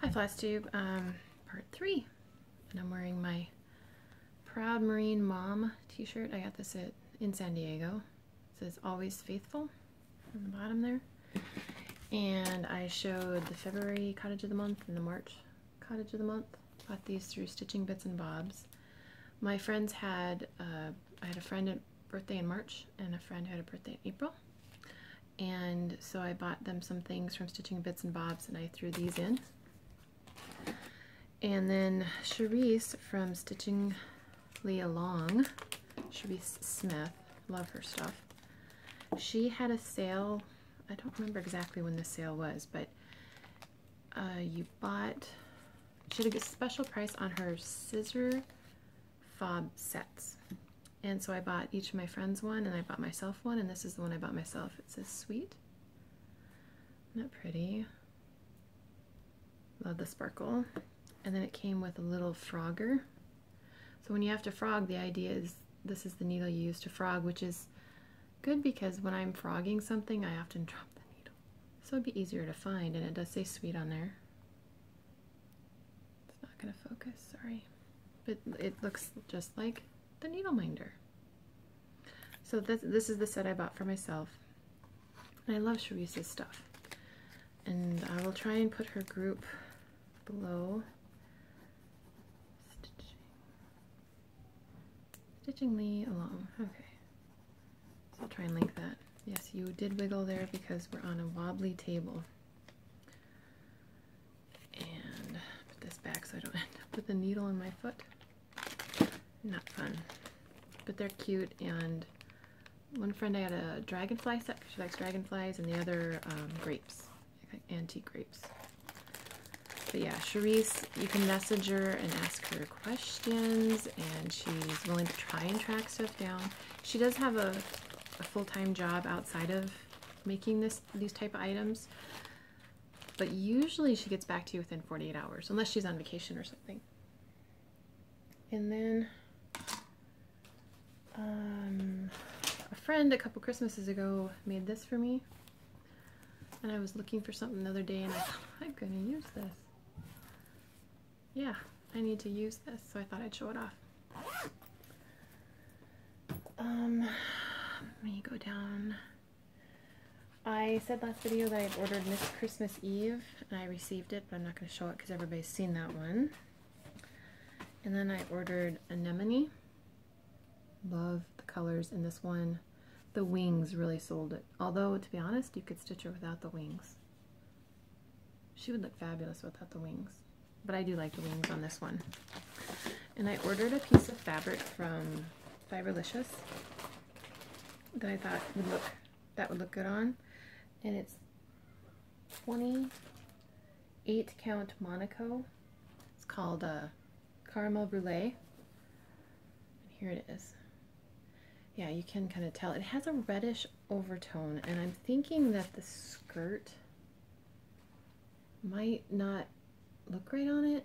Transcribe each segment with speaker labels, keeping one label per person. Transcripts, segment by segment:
Speaker 1: Hi Flash Tube, part 3, and I'm wearing my Proud Marine Mom t-shirt. I got this in San Diego. It says Always Faithful on the bottom there. And I showed the February Cottage of the Month and the March Cottage of the Month. Bought these through Stitching Bits and Bobs. My friends had, I had a friend at birthday in March and a friend who had a birthday in April. And so I bought them some things from Stitching Bits and Bobs and I threw these in. And then Charisse from Stitching Lee Along, Charisse Smith, love her stuff. She had a sale, I don't remember exactly when the sale was, but she had a special price on her scissor fob sets. And so I bought each of my friends one and I bought myself one, and this is the one I bought myself. It says Sweet. Isn't that pretty? Love the sparkle. And then it came with a little frogger. So when you have to frog, the idea is this is the needle you use to frog, which is good because when I'm frogging something, I often drop the needle. So it'd be easier to find, and it does say Sweet on there. It's not going to focus, sorry. But it looks just like the needle minder. So this is the set I bought for myself. And I love Charisse's stuff. And I will try and put her group below. Stitching Lee Along. Okay. So I'll try and link that. Yes, you did wiggle there because we're on a wobbly table. And put this back so I don't end up with a needle in my foot. Not fun. But they're cute, and one friend I got a dragonfly set because she likes dragonflies, and the other grapes, antique grapes. But yeah, Charisse, you can message her and ask her questions, and she's willing to try and track stuff down. She does have a full-time job outside of making these type of items, but usually she gets back to you within 48 hours, unless she's on vacation or something. And then a friend a couple Christmases ago made this for me, and I was looking for something the other day, and I thought, I'm gonna use this. Yeah, I need to use this, so I thought I'd show it off. Let me go down. I said last video that I had ordered Miss Christmas Eve, and I received it, but I'm not going to show it because everybody's seen that one. And then I ordered Anemone. Love the colors in this one. The wings really sold it. Although, to be honest, you could stitch her without the wings. She would look fabulous without the wings. But I do like the wings on this one. And I ordered a piece of fabric from Fiberlicious that I thought would look good on. And it's 28 count Monaco. It's called Caramel Brulee. And here it is. Yeah, you can kind of tell. It has a reddish overtone, and I'm thinking that the skirt might not look right on it.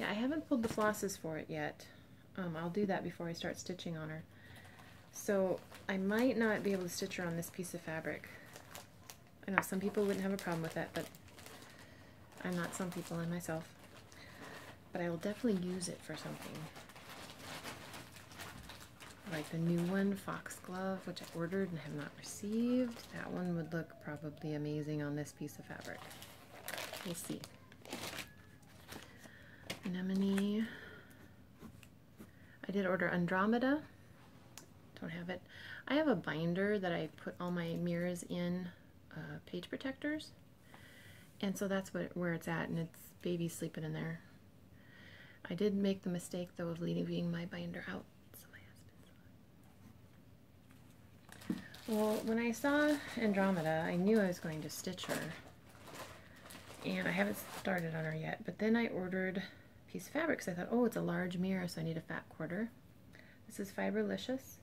Speaker 1: Yeah, I haven't pulled the flosses for it yet. I'll do that before I start stitching on her. So I might not be able to stitch her on this piece of fabric. I know some people wouldn't have a problem with that, but I'm not some people, and myself. But I will definitely use it for something. Like the new one, Foxglove, which I ordered and have not received. That one would look probably amazing on this piece of fabric. We'll see. Anemone. I did order Andromeda. Don't have it. I have a binder that I put all my mirrors in, page protectors. And so that's where it's at, and it's baby sleeping in there. I did make the mistake, though, of leaving my binder out. So my husband's. Well, when I saw Andromeda, I knew I was going to stitch her. And I haven't started on her yet, but then I ordered a piece of fabric because I thought, oh, it's a large mirror, so I need a fat quarter. This is Fiberlicious.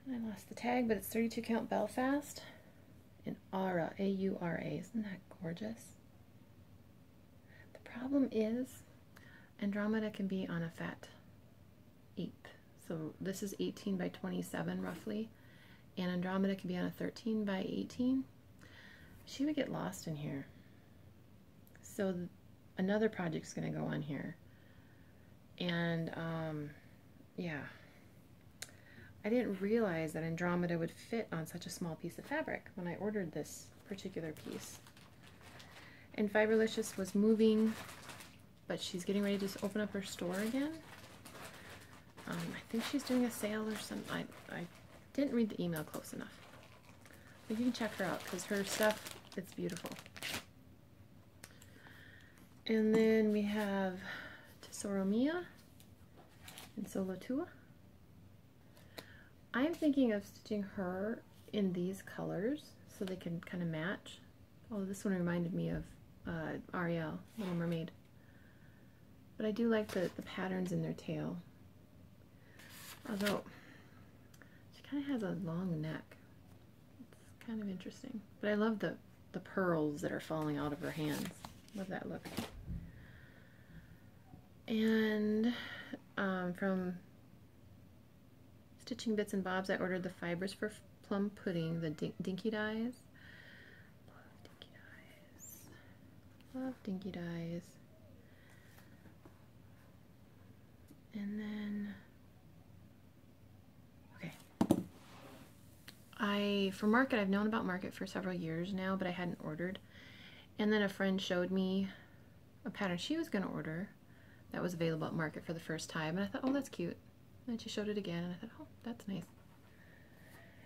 Speaker 1: And I lost the tag, but it's 32 count Belfast in Aura, A-U-R-A. Isn't that gorgeous? The problem is Andromeda can be on a fat 8th. So this is 18 by 27 roughly, and Andromeda can be on a 13 by 18. She would get lost in here. So another project's going to go on here. And yeah, I didn't realize that Andromeda would fit on such a small piece of fabric when I ordered this particular piece. And Fiberlicious was moving, but she's getting ready to open up her store again. I think she's doing a sale or something. I didn't read the email close enough. But you can check her out because her stuff, it's beautiful. And then we have Tesoro Mia and Solo Tua. I'm thinking of stitching her in these colors so they can kind of match. Oh, this one reminded me of Ariel, Little Mermaid. But I do like the patterns in their tail. Although, she kind of has a long neck. It's kind of interesting. But I love the pearls that are falling out of her hands. Love that look. And from Stitching Bits and Bobs, I ordered the fibers for Plum Pudding, the Dinky Dyes. Love Dinky Dyes. Love Dinky Dyes. And then, okay. For Market, I've known about Market for several years now, but I hadn't ordered. And then a friend showed me a pattern she was going to order that was available at Market for the first time. And I thought, oh, that's cute. And then she showed it again, and I thought, oh, that's nice.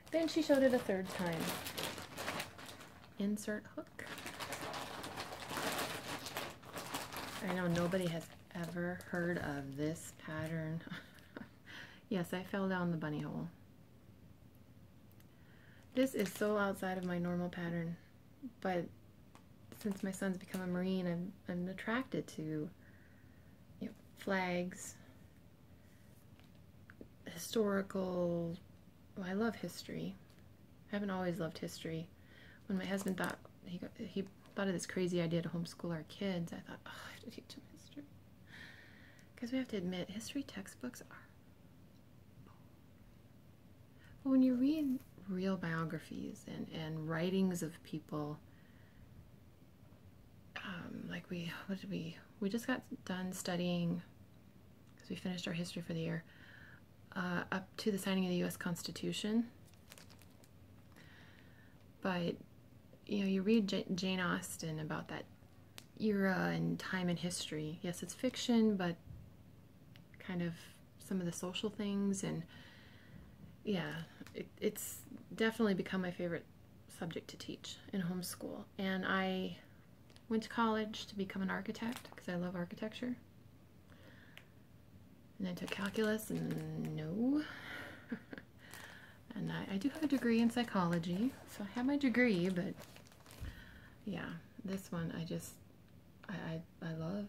Speaker 1: Then she showed it a third time. Insert hook. I know nobody has ever heard of this pattern. Yes, I fell down the bunny hole. This is so outside of my normal pattern, but since my son's become a Marine, I'm attracted to, you know, flags, historical. Well, I love history. I haven't always loved history. When my husband thought he thought of this crazy idea to homeschool our kids, I thought, oh, I have to teach them history. Because we have to admit, history textbooks are. But when you read real biographies and writings of people, like we just got done studying, because we finished our history for the year, up to the signing of the U.S. Constitution. But, you know, you read Jane Austen about that era and time in history. Yes, it's fiction, but kind of some of the social things, and yeah, it's definitely become my favorite subject to teach in homeschool. And I went to college to become an architect because I love architecture. And I took calculus, and no. And I do have a degree in psychology, so I have my degree, but yeah, this one I love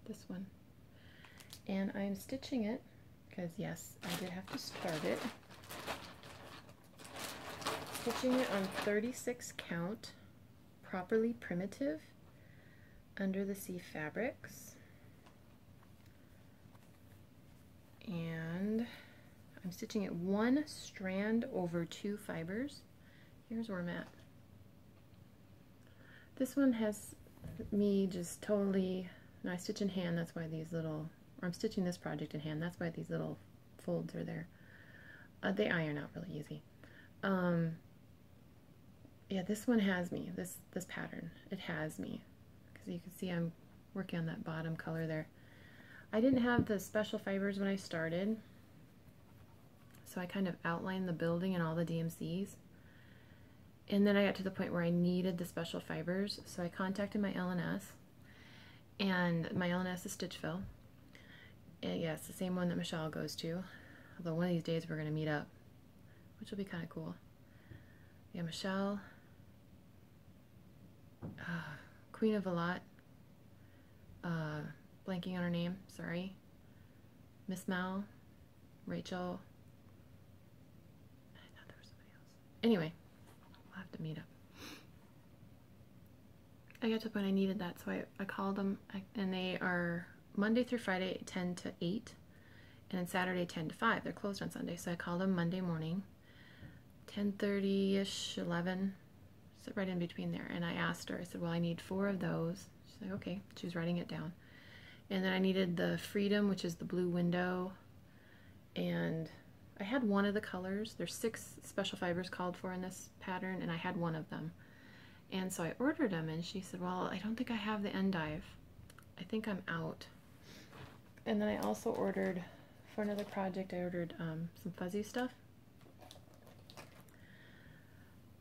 Speaker 1: this one. And I'm stitching it because, yes, I did have to start it. Stitching it on 36 count, properly primitive, under the sea fabrics. And I'm stitching it one strand over 2 fibers. Here's where I'm at. This one has me just totally, no, I stitch in hand, that's why these little, or I'm stitching this project in hand, that's why these little folds are there. They iron out really easy. Yeah, this one has me, this pattern, it has me. Because you can see I'm working on that bottom color there. I didn't have the special fibers when I started, so I kind of outlined the building and all the DMCs. And then I got to the point where I needed the special fibers, so I contacted my L&S, and my L&S is Stitchville. And yeah, it's the same one that Michelle goes to, although one of these days we're going to meet up, which will be kind of cool. Yeah, Michelle, Queen of a Lot, blanking on her name, sorry, Miss Mel, Rachel, I thought there was somebody else. Anyway, we'll have to meet up. I got to the point I needed that, so I called them, and they are Monday through Friday 10 to 8, and then Saturday 10 to 5. They're closed on Sunday, so I called them Monday morning, 10:30-ish, 11, sit right in between there. And I asked her, I said, well, I need 4 of those. She's like, okay. She was writing it down. And then I needed the Freedom, which is the blue window. And I had one of the colors. There's 6 special fibers called for in this pattern, and I had one of them. And so I ordered them, and she said, well, I don't think I have the endive. I think I'm out. And then I also ordered, for another project, I ordered some fuzzy stuff.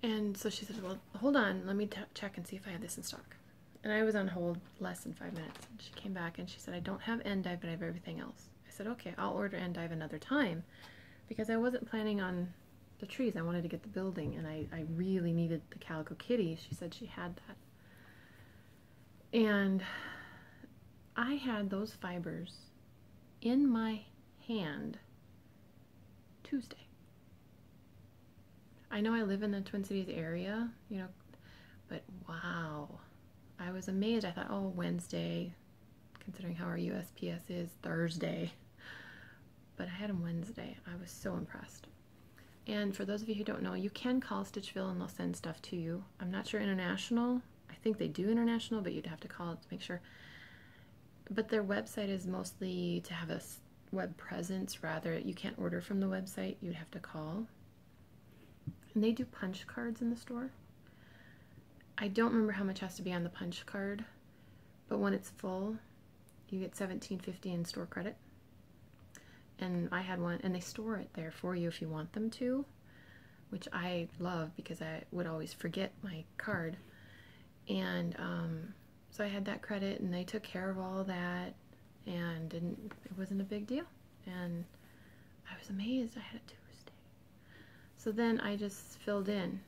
Speaker 1: And so she said, well, hold on, let me check and see if I have this in stock. And I was on hold less than 5 minutes. And she came back and she said, I don't have endive, but I have everything else. I said, okay, I'll order endive another time, because I wasn't planning on the trees. I wanted to get the building, and I really needed the Calico Kitty. She said she had that. And I had those fibers in my hand Tuesday. I know I live in the Twin Cities area, you know, but wow, I was amazed. I thought, oh, Wednesday, considering how our USPS is, Thursday. But I had them Wednesday. I was so impressed. And for those of you who don't know, you can call Stitchville and they'll send stuff to you. I'm not sure international. I think they do international, but you'd have to call it to make sure. But their website is mostly to have a web presence, rather. You can't order from the website. You'd have to call. And they do punch cards in the store. I don't remember how much has to be on the punch card, but when it's full, you get $17.50 in store credit. And I had one, and they store it there for you if you want them to, which I love because I would always forget my card. And so I had that credit, and they took care of all that, and it wasn't a big deal. And I was amazed. I had it Tuesday. So then I just filled in.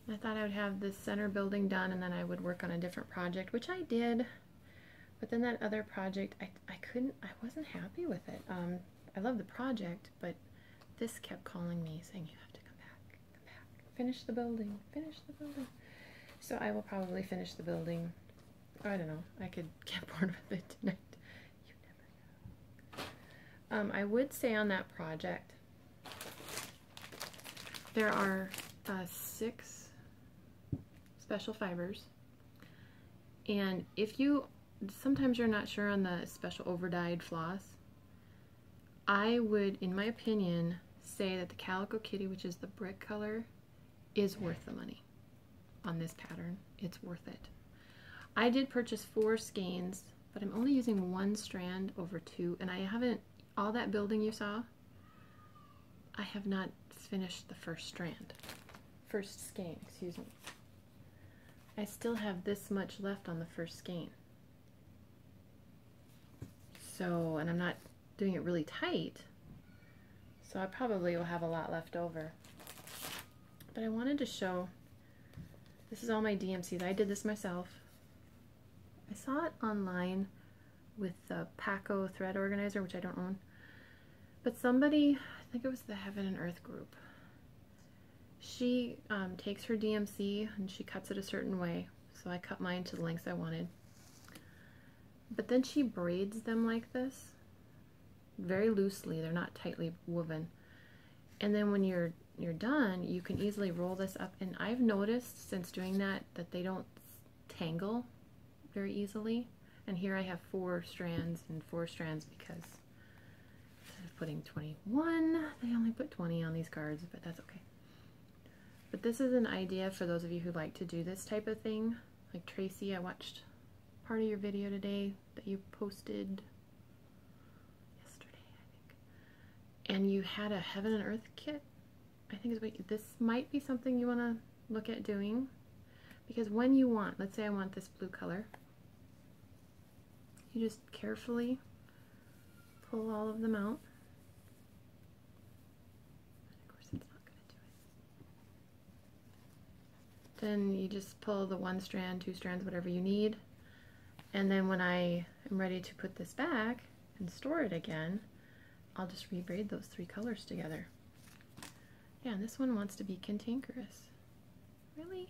Speaker 1: I thought I would have this center building done, and then I would work on a different project, which I did. But then that other project, I wasn't happy with it. I love the project, but this kept calling me saying, you have to come back, finish the building, finish the building. So I will probably finish the building. I don't know, I could get bored with it tonight. You never know. I would say on that project, there are 6 special fibers, and if sometimes you're not sure on the special over-dyed floss, I would, in my opinion, say that the Calico Kitty, which is the brick color, is worth the money on this pattern. It's worth it. I did purchase 4 skeins, but I'm only using 1 strand over 2, and I haven't, all that building you saw, I have not finished the first skein, excuse me. I still have this much left on the first skein. So, and I'm not doing it really tight, so I probably will have a lot left over. But I wanted to show, this is all my DMCs. I did this myself. I saw it online with the Paco thread organizer, which I don't own. But somebody, I think it was the Heaven and Earth group, she takes her DMC and she cuts it a certain way. So I cut mine to the lengths I wanted. But then she braids them like this, very loosely. They're not tightly woven. And then when you're done, you can easily roll this up. And I've noticed since doing that they don't tangle very easily. And here I have 4 strands and 4 strands because instead of putting 21, they only put 20 on these cards, but that's okay. But this is an idea for those of you who like to do this type of thing. Like Tracy, I watched part of your video today that you posted yesterday, I think. And you had a Heaven and Earth kit. I think is what this might be something you want to look at doing. Because when you want, let's say I want this blue color, you just carefully pull all of them out. Then you just pull the 1 strand, 2 strands, whatever you need. And then when I am ready to put this back and store it again, I'll just rebraid those 3 colors together. Yeah, and this one wants to be cantankerous. Really?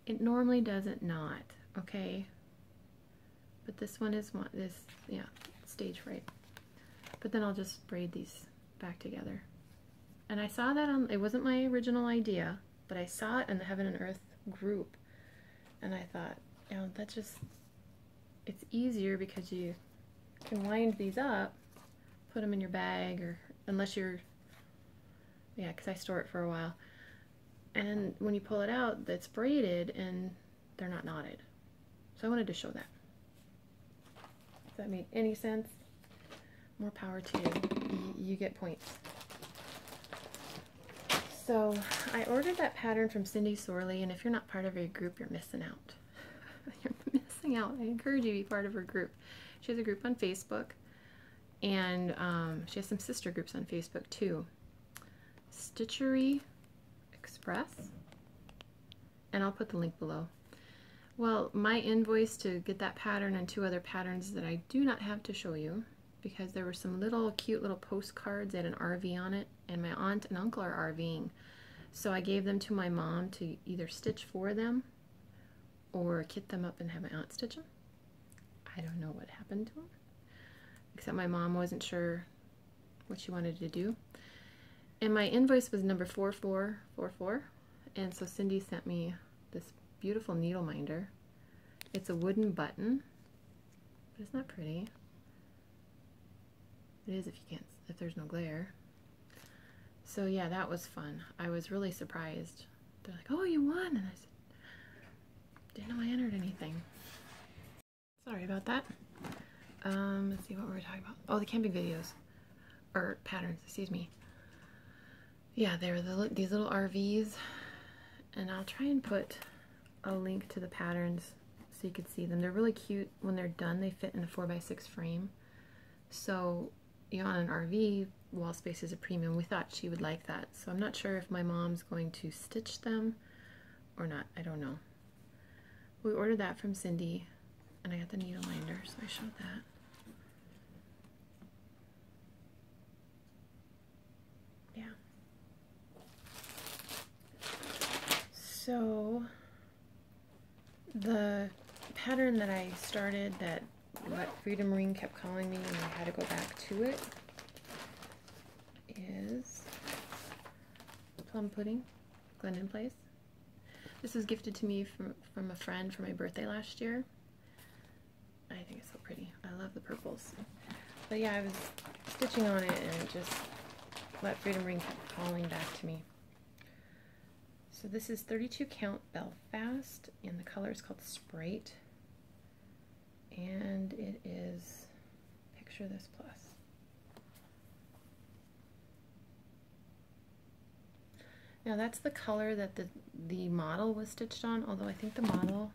Speaker 1: It normally doesn't not, okay? But this one is yeah, it's stage fright. But then I'll just braid these back together. And I saw that on, it wasn't my original idea, but I saw it in the Heaven and Earth group. And I thought, you know, that's just, it's easier because you can wind these up, put them in your bag, or unless you're, yeah, because I store it for a while. And when you pull it out, it's braided and they're not knotted. So I wanted to show that. Does that make any sense? More power to you. You get points. So I ordered that pattern from Cindy Sorley, and if you're not part of her group, you're missing out. You're missing out. I encourage you to be part of her group. She has a group on Facebook, and she has some sister groups on Facebook too. Stitchery Express, and I'll put the link below. Well, my invoice to get that pattern and 2 other patterns that I do not have to show you, because there were some little cute little postcards that had an RV on it, and my aunt and uncle are RVing. So I gave them to my mom to either stitch for them or kit them up and have my aunt stitch them. I don't know what happened to them, except my mom wasn't sure what she wanted to do. And my invoice was number 4444, and so Cindy sent me this beautiful needle minder. It's a wooden button, but it's not pretty. It is if you can't, if there's no glare. So yeah, that was fun. I was really surprised. They're like, "Oh, you won," and I said, "Didn't know I entered anything." Sorry about that. Let's see what we were talking about. Oh, the camping videos or patterns. Excuse me. Yeah, they're these little RVs, and I'll try and put a link to the patterns so you could see them. They're really cute. When they're done, they fit in a 4x6 frame. So, you know, on an RV, wall space is a premium. We thought she would like that. So I'm not sure if my mom's going to stitch them or not. I don't know. We ordered that from Cindy, and I got the needle minder, so I showed that. Yeah. So the pattern that I started that Freedom Ring kept calling me and I had to go back to it is Plum Pudding, Glendon Place. This was gifted to me from a friend for my birthday last year. I think it's so pretty. I love the purples. But yeah, I was stitching on it and it just let Freedom Ring kept calling back to me. So this is 32 count Belfast, and the color is called Sprite. And it is Picture This Plus. Now that's the color that the model was stitched on, although I think the model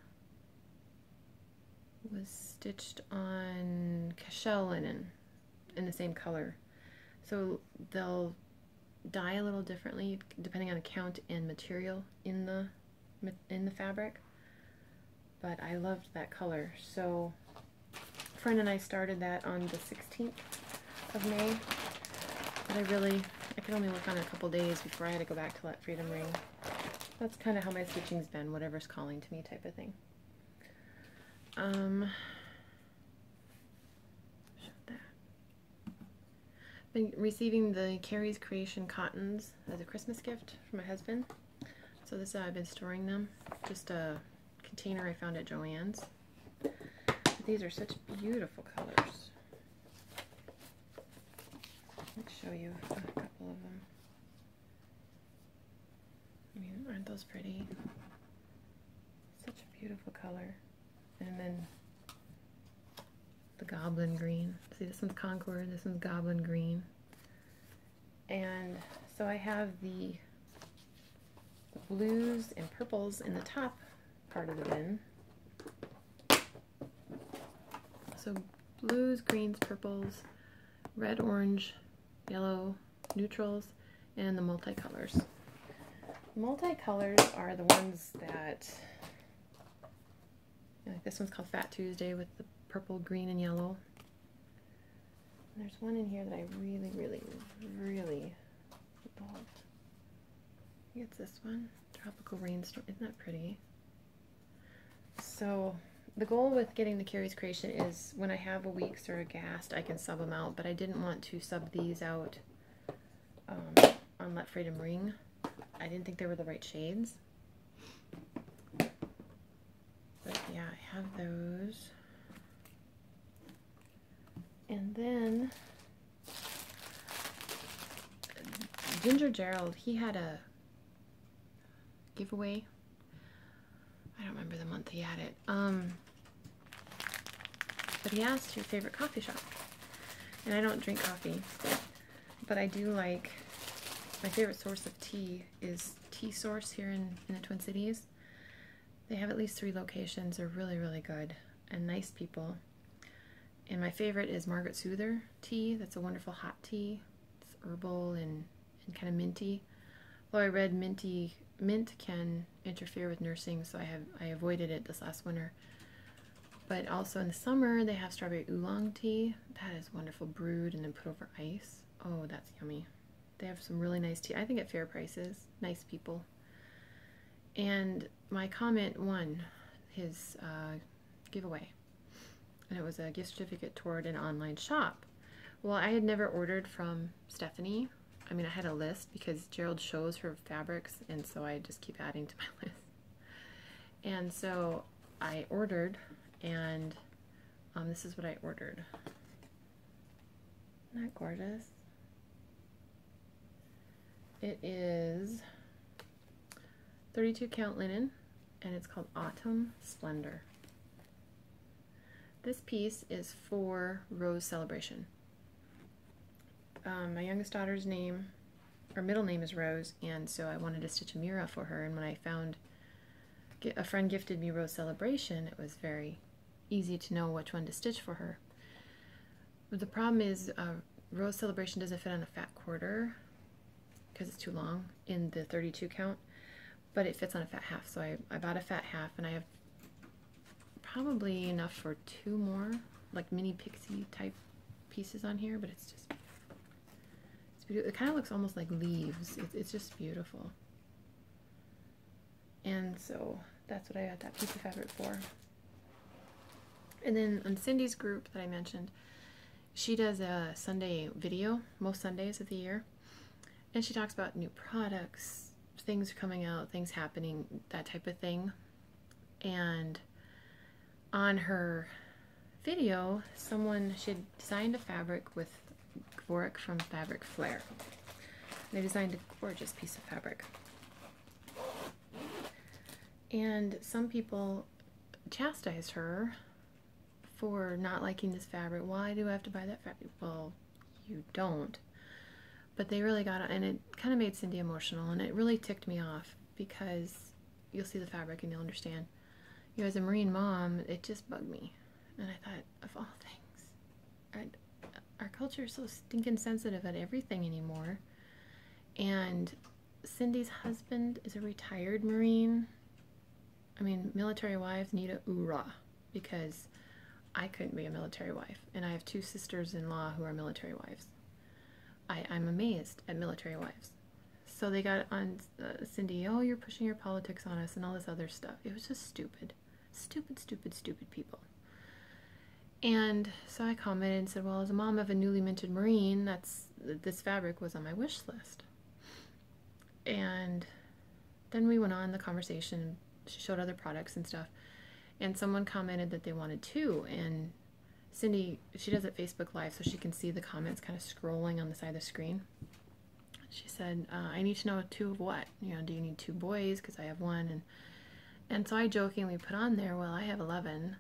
Speaker 1: was stitched on cashel linen in the same color. So they'll dye a little differently depending on the count and material in the fabric. But I loved that color, so a friend and I started that on the 16th of May. But I could only work on it a couple days before I had to go back to let Freedom Ring. That's kind of how my stitching's been, whatever's calling to me type of thing. Been receiving the Carrie's Creation cottons as a Christmas gift from my husband. So this is how I've been storing them. Just a container I found at Joann's. These are such beautiful colors. Let's show you a couple of them. I mean, aren't those pretty? Such a beautiful color. And then the goblin green. See, this one's Concord, this one's goblin green. And so I have the blues and purples in the top part of the bin. So blues, greens, purples, red, orange, yellow, neutrals, and the multicolors. Multicolors are the ones that, like this one's called Fat Tuesday with the purple, green, and yellow. And there's one in here that I really, really, really love. I think it's this one, Tropical Rainstorm. Isn't that pretty? So the goal with getting the Carrie's Creation is when I have a week's or a gast, I can sub them out, but I didn't want to sub these out on Let Freedom Ring. I didn't think they were the right shades. But yeah, I have those. And then Ginger Gerald, he had a giveaway. I don't remember the month he had it. But he asked your favorite coffee shop. And I don't drink coffee, but I do like, my favorite source of tea is Tea Source here in the Twin Cities. They have at least 3 locations. They're really, really good and nice people. And my favorite is Margaret Soother tea. That's a wonderful hot tea. It's herbal and kind of minty. Although I read mint can interfere with nursing, so I avoided it this last winter. But also in the summer, they have strawberry oolong tea. That is wonderful, brewed and then put over ice. Oh, that's yummy. They have some really nice tea. I think at fair prices. Nice people. And my comment won his giveaway. And it was a gift certificate toward an online shop. Well, I had never ordered from Stephanie. I mean, I had a list because Gerald shows her fabrics, and so I just keep adding to my list. And so I ordered, and this is what I ordered. Isn't that gorgeous? It is 32 count linen, and it's called Autumn Splendor. This piece is for Rose Celebration. My youngest daughter's name, her middle name is Rose, and so I wanted to stitch a Mira for her, and when I found a friend gifted me Rose Celebration, it was very easy to know which one to stitch for her. But the problem is Rose Celebration doesn't fit on a fat quarter because it's too long in the 32 count, but it fits on a fat half, so I bought a fat half, and I have probably enough for 2 more like mini pixie type pieces on here, but it's just beautiful. It's beautiful. It kind of looks almost like leaves. It's just beautiful. And so that's what I got that piece of fabric for. And then on Cindy's group that I mentioned, she does a Sunday video most Sundays of the year, and she talks about new products, things coming out, things happening, that type of thing. And on her video, she had designed a fabric with Gvoric from Fabric Flair. They designed a gorgeous piece of fabric. And some people chastised her for not liking this fabric. Why do I have to buy that fabric? Well, you don't. But they really got it, and it kind of made Cindy emotional, and it really ticked me off because you'll see the fabric and you'll understand. You know, as a Marine mom, it just bugged me. And I thought, of all things, our culture is so stinking sensitive at everything anymore. And Cindy's husband is a retired Marine. I mean, military wives need a oorah, because I couldn't be a military wife. And I have 2 sisters-in-law who are military wives. I'm amazed at military wives. So they got on Cindy, oh, you're pushing your politics on us and all this other stuff. It was just stupid. Stupid, stupid, stupid people. And so I commented and said, well, as a mom of a newly minted Marine, this fabric was on my wish list. And then we went on the conversation. She showed other products and stuff. And someone commented that they wanted 2. And Cindy, she does it Facebook Live, so she can see the comments kind of scrolling on the side of the screen. She said, I need to know 2 of what? You know, do you need 2 boys? Because I have 1. And so I jokingly put on there, well, I have 11.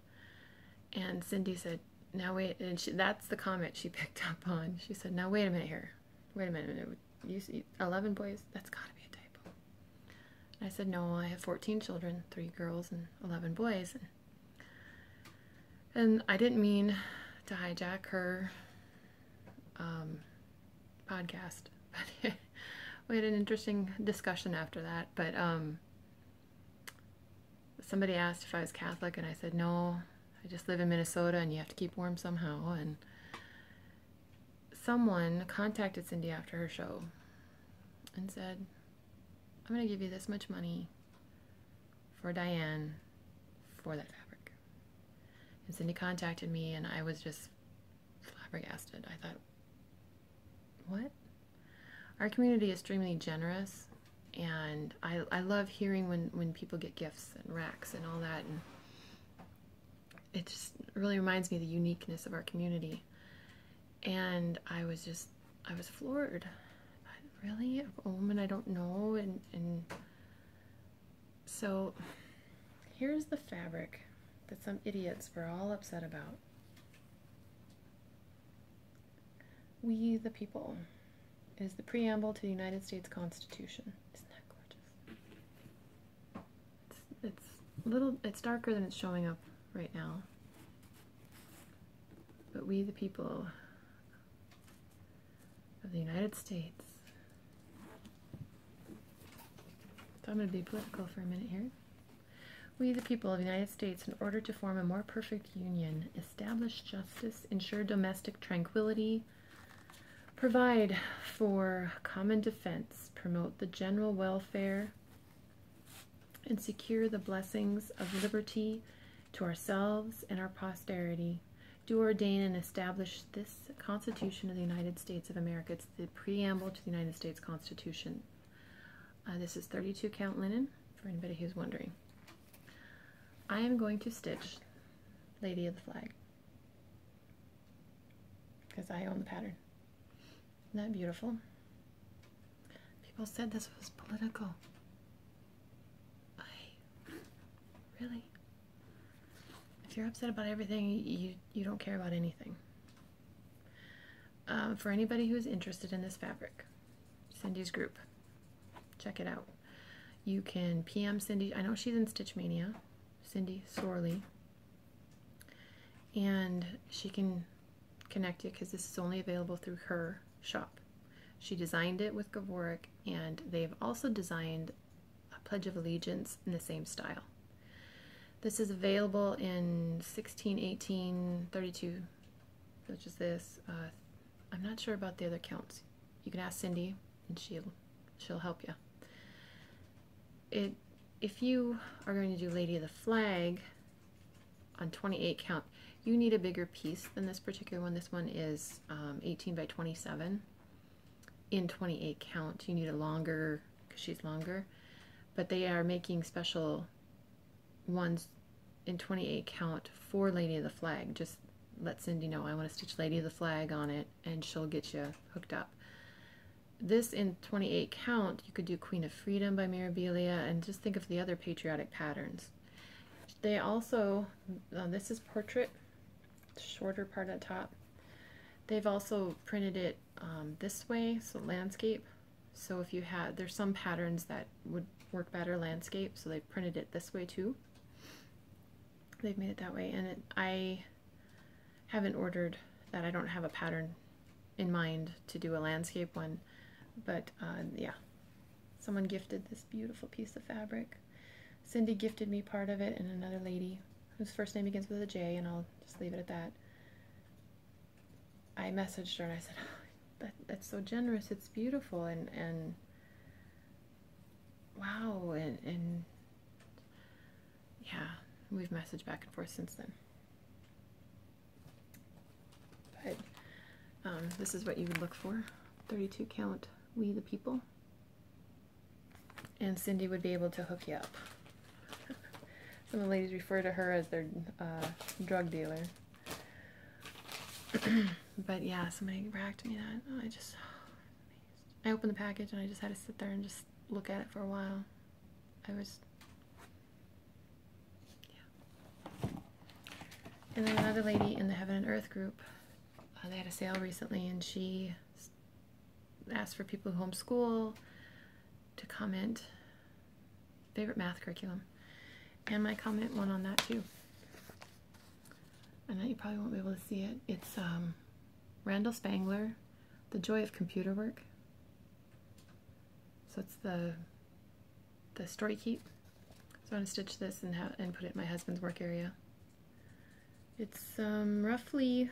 Speaker 1: And Cindy said, now wait, and that's the comment she picked up on. She said, now wait a minute here. Wait a minute. You see 11 boys? That's got to be a typo. And I said, no, I have 14 children, 3 girls and 11 boys. And I didn't mean to hijack her podcast, but we had an interesting discussion after that. But somebody asked if I was Catholic, and I said, no, I just live in Minnesota, and you have to keep warm somehow. And someone contacted Cindy after her show and said, I'm going to give you this much money for Diane for that fabric. And Cindy contacted me, and I was just flabbergasted. I thought, what? Our community is extremely generous, and I love hearing when people get gifts and racks and all that, and it just really reminds me of the uniqueness of our community. And I was floored. Really? A woman I don't know? And so here's the fabric that some idiots were all upset about. We the people is the preamble to the United States Constitution. Isn't that gorgeous? It's darker than it's showing up right now. But we the people of the United States. So I'm going to be political for a minute here. We the people of the United States, in order to form a more perfect union, establish justice, ensure domestic tranquility, provide for common defense, promote the general welfare, and secure the blessings of liberty to ourselves and our posterity, do ordain and establish this Constitution of the United States of America. It's the preamble to the United States Constitution. This is 32 count linen, for anybody who's wondering. I am going to stitch Lady of the Flag, because I own the pattern. Isn't that beautiful? People said this was political. Really? If you're upset about everything, you don't care about anything. For anybody who is interested in this fabric, Cindy's group, check it out. You can PM Cindy. I know she's in Stitch Mania, Cindy Sorley, and she can connect you because this is only available through her shop. She designed it with Gavoric, and they've also designed a Pledge of Allegiance in the same style. This is available in 16, 18, 32, such as this. I'm not sure about the other counts. You can ask Cindy, and she'll help you. If you are going to do Lady of the Flag on 28 count, you need a bigger piece than this particular one. This one is 18 by 27. In 28 count, you need a longer, because she's longer, but they are making special ones in 28 count for Lady of the Flag. Just let Cindy know I want to stitch Lady of the Flag on it, and she'll get you hooked up. This in 28 count, you could do Queen of Freedom by Mirabilia, and just think of the other patriotic patterns. They also, this is portrait, shorter part at the top. They've also printed it this way, so landscape. So if you had, there's some patterns that would work better landscape, so they printed it this way too. They've made it that way, and I haven't ordered that. I don't have a pattern in mind to do a landscape one, but yeah, someone gifted this beautiful piece of fabric. Cindy gifted me part of it, and another lady whose first name begins with a J, and I'll just leave it at that. I messaged her and I said, oh, that's so generous, it's beautiful, and wow, and yeah, we've messaged back and forth since then. But this is what you would look for. 32 count, We the People. And Cindy would be able to hook you up. Some of the ladies refer to her as their drug dealer. But yeah, somebody racked me that. Oh, I opened the package and I just had to sit there and just look at it for a while. I was, yeah. And then another lady in the Heaven and Earth group, they had a sale recently, and she asked for people who homeschool to comment favorite math curriculum. And my comment went on that too. I know you probably won't be able to see it. It's Randall Spangler, The Joy of Computer Work. So it's the story keep. So I'm going to stitch this and put it in my husband's work area. It's roughly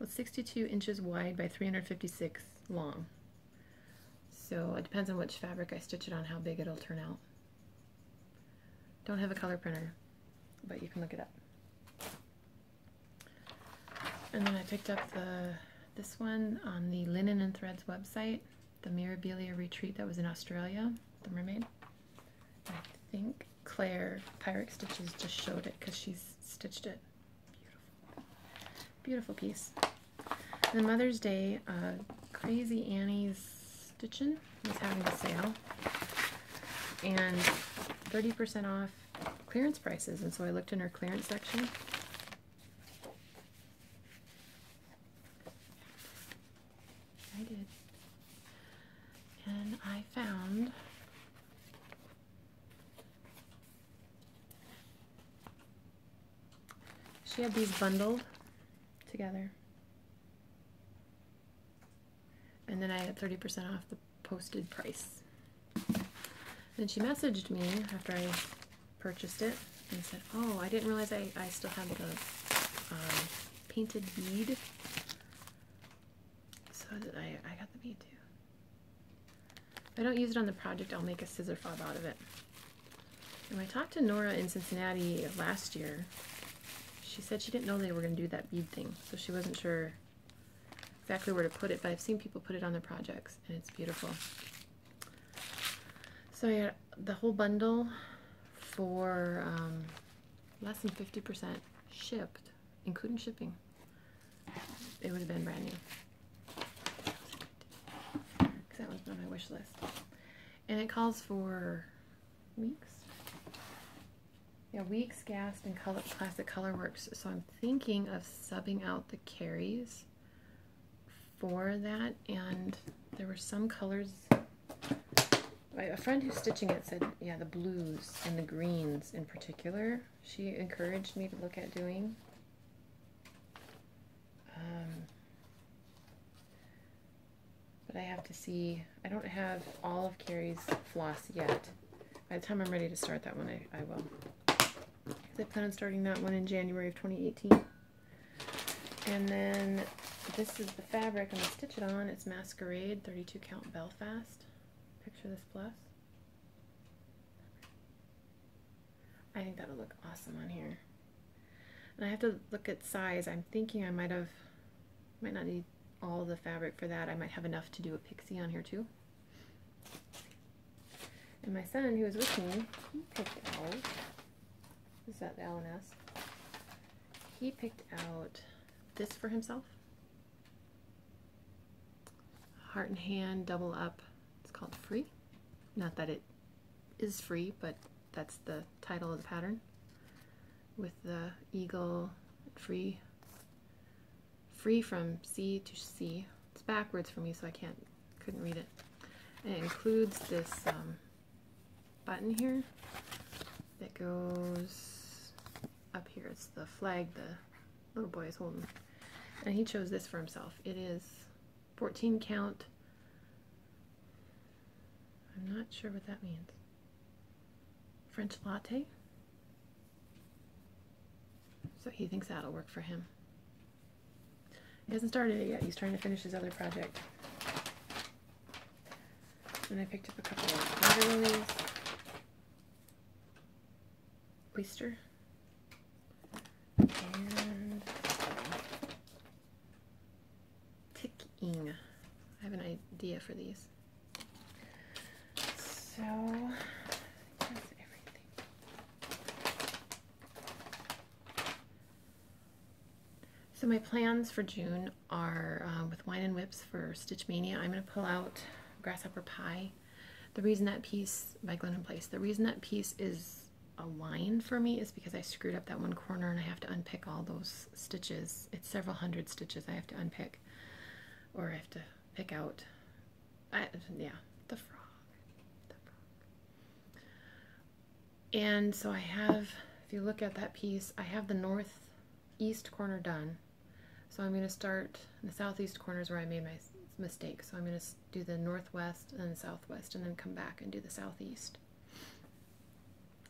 Speaker 1: 62 inches wide by 356 long. So it depends on which fabric I stitch it on, how big it'll turn out. Don't have a color printer, but you can look it up. And then I picked up this one on the Linen and Threads website, the Mirabilia Retreat that was in Australia, the mermaid. I think Claire Pyrex Stitches just showed it because she's stitched it. Beautiful. Beautiful piece. And then Mother's Day, Crazy Annie's Stitchin' was having a sale. And 30% off clearance prices. And so I looked in her clearance section. I did. And I found she had these bundled together. And then I had 30% off the posted price. Then she messaged me after I purchased it and said, oh, I didn't realize I still had the painted bead. So that I got the bead too. If I don't use it on the project, I'll make a scissor fob out of it. And when I talked to Nora in Cincinnati last year, she said she didn't know they were going to do that bead thing, so she wasn't sure exactly where to put it, but I've seen people put it on their projects, and it's beautiful. So I got the whole bundle for less than 50% shipped, including shipping. It would have been brand new. Because that was on my wish list. And it calls for weeks. Yeah, weeks, Gasp, and Classic Colorworks. So I'm thinking of subbing out the carries for that. And there were some colors. A friend who's stitching it said, yeah, the blues and the greens in particular, she encouraged me to look at doing. But I have to see. I don't have all of Carrie's floss yet. By the time I'm ready to start that one, I will. I plan on starting that one in January of 2018. And then this is the fabric I'm going to stitch it on. It's Masquerade 32 count Belfast. Picture this plus. I think that'll look awesome on here. And I have to look at size. I'm thinking I might not need all the fabric for that. I might have enough to do a pixie on here too. And my son, who was with me, he picked out, is that the L&S? He picked out this for himself. Heart and Hand double up. It's called Free. Not that it is free, but that's the title of the pattern. With the eagle, free from sea to sea. It's backwards for me, so I couldn't read it. And it includes this button here that goes up here. It's the flag the little boy is holding. And he chose this for himself. It is 14 count. I'm not sure what that means. French latte. So he thinks that'll work for him. He hasn't started it yet. He's trying to finish his other project. And I picked up a couple of water lilies. Oyster. And ticking. I have an idea for these. So that's everything. So my plans for June are with Wine and Whips for Stitch Mania. I'm going to pull out Grasshopper Pie. The reason that piece by Glen & Place, the reason that piece is a line for me is because I screwed up that one corner and I have to unpick all those stitches. It's several hundred stitches I have to unpick, or I have to pick out. Yeah, the frog. And so I have, if you look at that piece, I have the northeast corner done. So I'm going to start in the southeast corners where I made my mistake. So I'm going to do the northwest and then the southwest and then come back and do the southeast.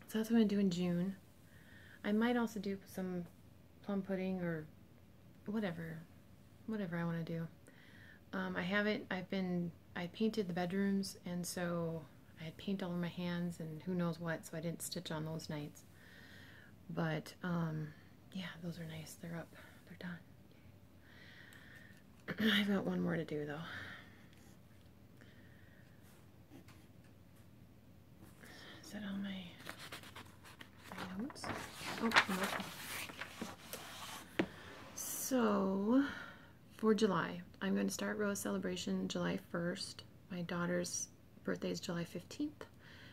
Speaker 1: So that's what I'm going to do in June. I might also do some plum pudding or whatever I want to do. I painted the bedrooms, and so I had paint all over my hands and who knows what, so I didn't stitch on those nights. But yeah, those are nice. They're up. They're done. I've got one more to do though. Is that on my notes? Oh, nope. So, for July, I'm going to start Rose Celebration July 1st. My daughter's birthday is July 15th.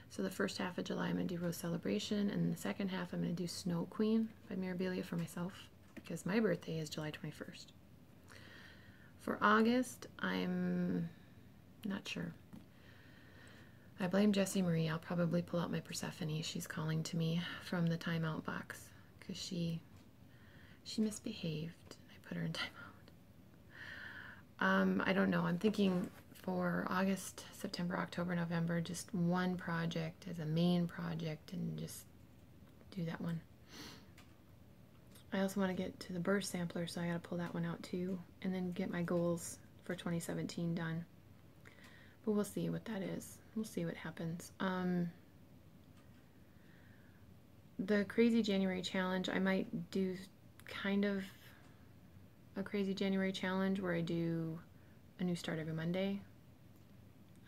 Speaker 1: So the first half of July, I'm going to do Rose Celebration, and the second half, I'm going to do Snow Queen by Mirabilia for myself, because my birthday is July 21st. For August, I'm not sure. I blame Jessie Marie. I'll probably pull out my Persephone. She's calling to me from the timeout box because she misbehaved. I put her in timeout. I don't know. I'm thinking for August, September, October, November, just one project as a main project and just do that one. I also want to get to the burst sampler, so I got to pull that one out too, and then get my goals for 2017 done. But we'll see what that is. We'll see what happens. The Crazy January Challenge, I might do kind of a Crazy January Challenge where I do a new start every Monday.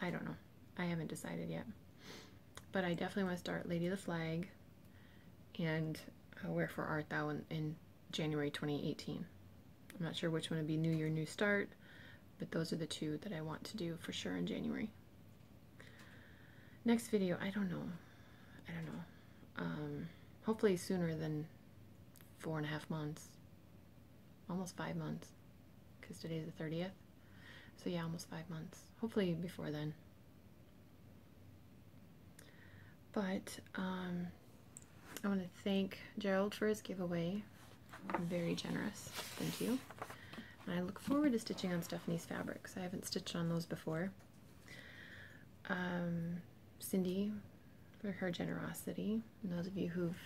Speaker 1: I don't know. I haven't decided yet. But I definitely want to start Lady of the Flag and Wherefore Art Thou in January 2018. I'm not sure which one would be New Year, New Start, but those are the two that I want to do for sure in January. Next video, I don't know. Hopefully sooner than 4.5 months. Almost 5 months, because today's the 30th. So yeah, almost 5 months. Hopefully before then. But I want to thank Gerald for his giveaway. Very generous. Thank you. And I look forward to stitching on Stephanie's fabrics. I haven't stitched on those before. Cindy for her generosity. And those of you who've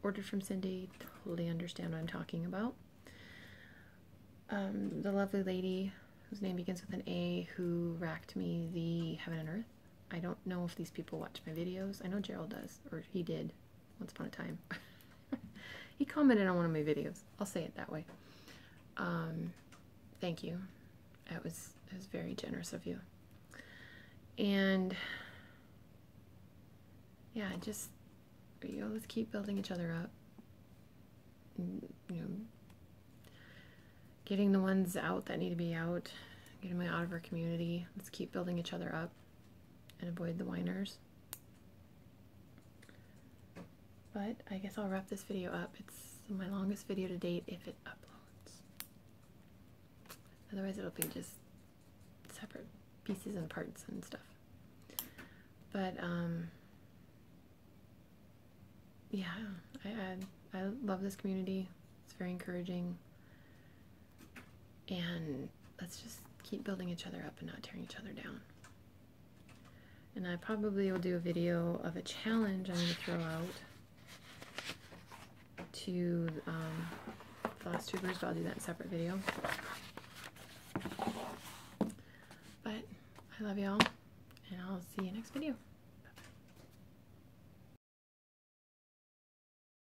Speaker 1: ordered from Cindy totally understand what I'm talking about. The lovely lady whose name begins with an A who racked me the Heaven and Earth. I don't know if these people watch my videos. I know Gerald does, or he did once upon a time. He commented on one of my videos. I'll say it that way. Thank you. It was very generous of you. And yeah, just, let's keep building each other up. Getting the ones out that need to be out, getting them out of our community. Let's keep building each other up and avoid the whiners. But I guess I'll wrap this video up. It's my longest video to date if it uploads. Otherwise it'll be just separate pieces and parts and stuff. But yeah, I love this community. It's very encouraging. And let's just keep building each other up and not tearing each other down. And I probably will do a video of a challenge I'm going to throw out to Floss Tubers, but I'll do that in a separate video. But I love y'all, and I'll see you next video.